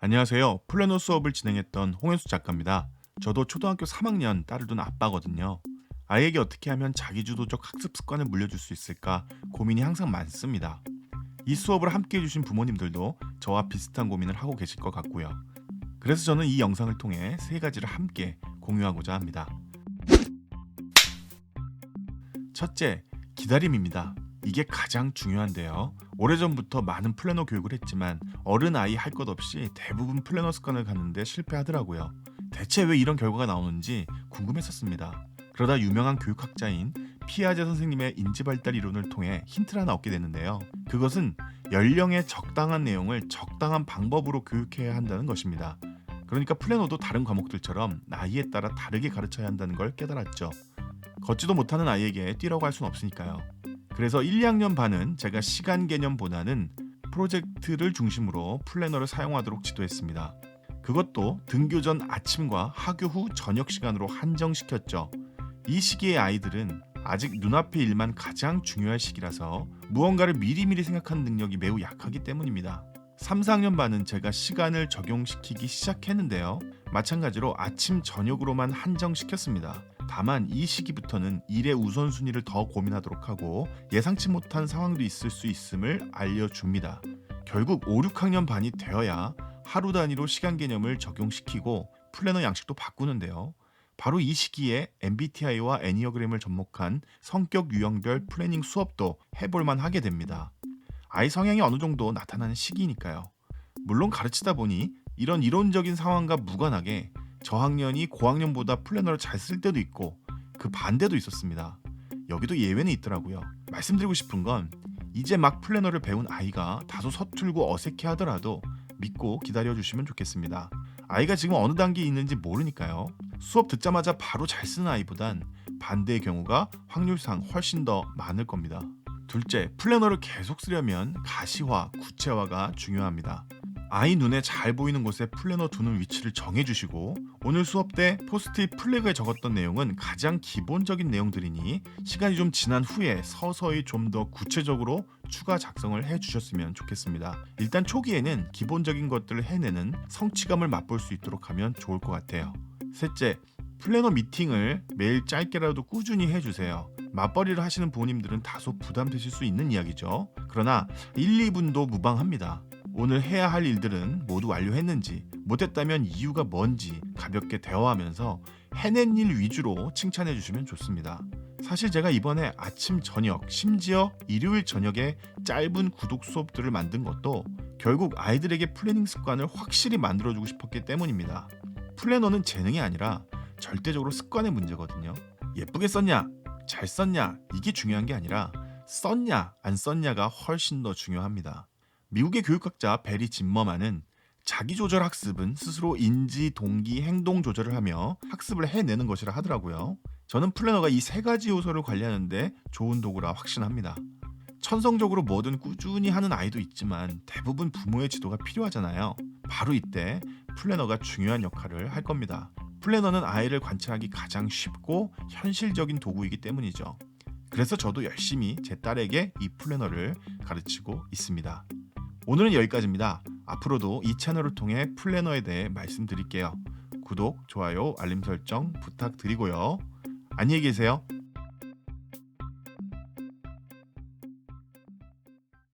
안녕하세요. 플래너 수업을 진행했던 홍현수 작가입니다. 저도 초등학교 3학년 딸을 둔 아빠거든요. 아이에게 어떻게 하면 자기주도적 학습 습관을 물려줄 수 있을까 고민이 항상 많습니다. 이 수업을 함께 해주신 부모님들도 저와 비슷한 고민을 하고 계실 것 같고요. 그래서 저는 이 영상을 통해 세 가지를 함께 공유하고자 합니다. 첫째, 기다림입니다. 이게 가장 중요한데요. 오래전부터 많은 플래너 교육을 했지만 어른 아이 할 것 없이 대부분 플래너 습관을 갖는데 실패하더라고요. 대체 왜 이런 결과가 나오는지 궁금했었습니다. 그러다 유명한 교육학자인 피아제 선생님의 인지발달 이론을 통해 힌트를 하나 얻게 됐는데요. 그것은 연령에 적당한 내용을 적당한 방법으로 교육해야 한다는 것입니다. 그러니까 플래너도 다른 과목들처럼 나이에 따라 다르게 가르쳐야 한다는 걸 깨달았죠. 걷지도 못하는 아이에게 뛰라고 할 수는 없으니까요. 그래서 1, 2학년 반은 제가 시간 개념보다는 프로젝트를 중심으로 플래너를 사용하도록 지도했습니다. 그것도 등교 전 아침과 하교 후 저녁 시간으로 한정시켰죠. 이 시기의 아이들은 아직 눈앞의 일만 가장 중요할 시기라서 무언가를 미리미리 생각하는 능력이 매우 약하기 때문입니다. 3, 4학년 반은 제가 시간을 적용시키기 시작했는데요. 마찬가지로 아침, 저녁으로만 한정시켰습니다. 다만 이 시기부터는 일의 우선순위를 더 고민하도록 하고 예상치 못한 상황도 있을 수 있음을 알려줍니다. 결국 5, 6학년 반이 되어야 하루 단위로 시간 개념을 적용시키고 플래너 양식도 바꾸는데요. 바로 이 시기에 MBTI와 애니어그램을 접목한 성격 유형별 플래닝 수업도 해볼만 하게 됩니다. 아이 성향이 어느 정도 나타나는 시기니까요. 물론 가르치다 보니 이런 이론적인 상황과 무관하게 저학년이 고학년보다 플래너를 잘 쓸 때도 있고 그 반대도 있었습니다. 여기도 예외는 있더라고요. 말씀드리고 싶은 건 이제 막 플래너를 배운 아이가 다소 서툴고 어색해 하더라도 믿고 기다려주시면 좋겠습니다. 아이가 지금 어느 단계에 있는지 모르니까요. 수업 듣자마자 바로 잘 쓰는 아이보단 반대의 경우가 확률상 훨씬 더 많을 겁니다. 둘째, 플래너를 계속 쓰려면 가시화, 구체화가 중요합니다. 아이 눈에 잘 보이는 곳에 플래너 두는 위치를 정해주시고 오늘 수업 때 포스트잇 플래그에 적었던 내용은 가장 기본적인 내용들이니 시간이 좀 지난 후에 서서히 좀 더 구체적으로 추가 작성을 해주셨으면 좋겠습니다. 일단 초기에는 기본적인 것들을 해내는 성취감을 맛볼 수 있도록 하면 좋을 것 같아요. 셋째, 플래너 미팅을 매일 짧게라도 꾸준히 해주세요. 맞벌이를 하시는 부모님들은 다소 부담되실 수 있는 이야기죠. 그러나 1, 2분도 무방합니다. 오늘 해야 할 일들은 모두 완료했는지, 못했다면 이유가 뭔지 가볍게 대화하면서 해낸 일 위주로 칭찬해 주시면 좋습니다. 사실 제가 이번에 아침, 저녁, 심지어 일요일 저녁에 짧은 구독 수업들을 만든 것도 결국 아이들에게 플래닝 습관을 확실히 만들어주고 싶었기 때문입니다. 플래너는 재능이 아니라 절대적으로 습관의 문제거든요. 예쁘게 썼냐, 잘 썼냐 이게 중요한 게 아니라 썼냐, 안 썼냐가 훨씬 더 중요합니다. 미국의 교육학자 베리 짐머만은 자기조절 학습은 스스로 인지, 동기, 행동 조절을 하며 학습을 해내는 것이라 하더라고요. 저는 플래너가 이 세 가지 요소를 관리하는데 좋은 도구라 확신합니다. 천성적으로 뭐든 꾸준히 하는 아이도 있지만 대부분 부모의 지도가 필요하잖아요. 바로 이때 플래너가 중요한 역할을 할 겁니다. 플래너는 아이를 관찰하기 가장 쉽고 현실적인 도구이기 때문이죠. 그래서 저도 열심히 제 딸에게 이 플래너를 가르치고 있습니다. 오늘은 여기까지입니다. 앞으로도 이 채널을 통해 플래너에 대해 말씀드릴게요. 구독, 좋아요, 알림 설정 부탁드리고요. 안녕히 계세요.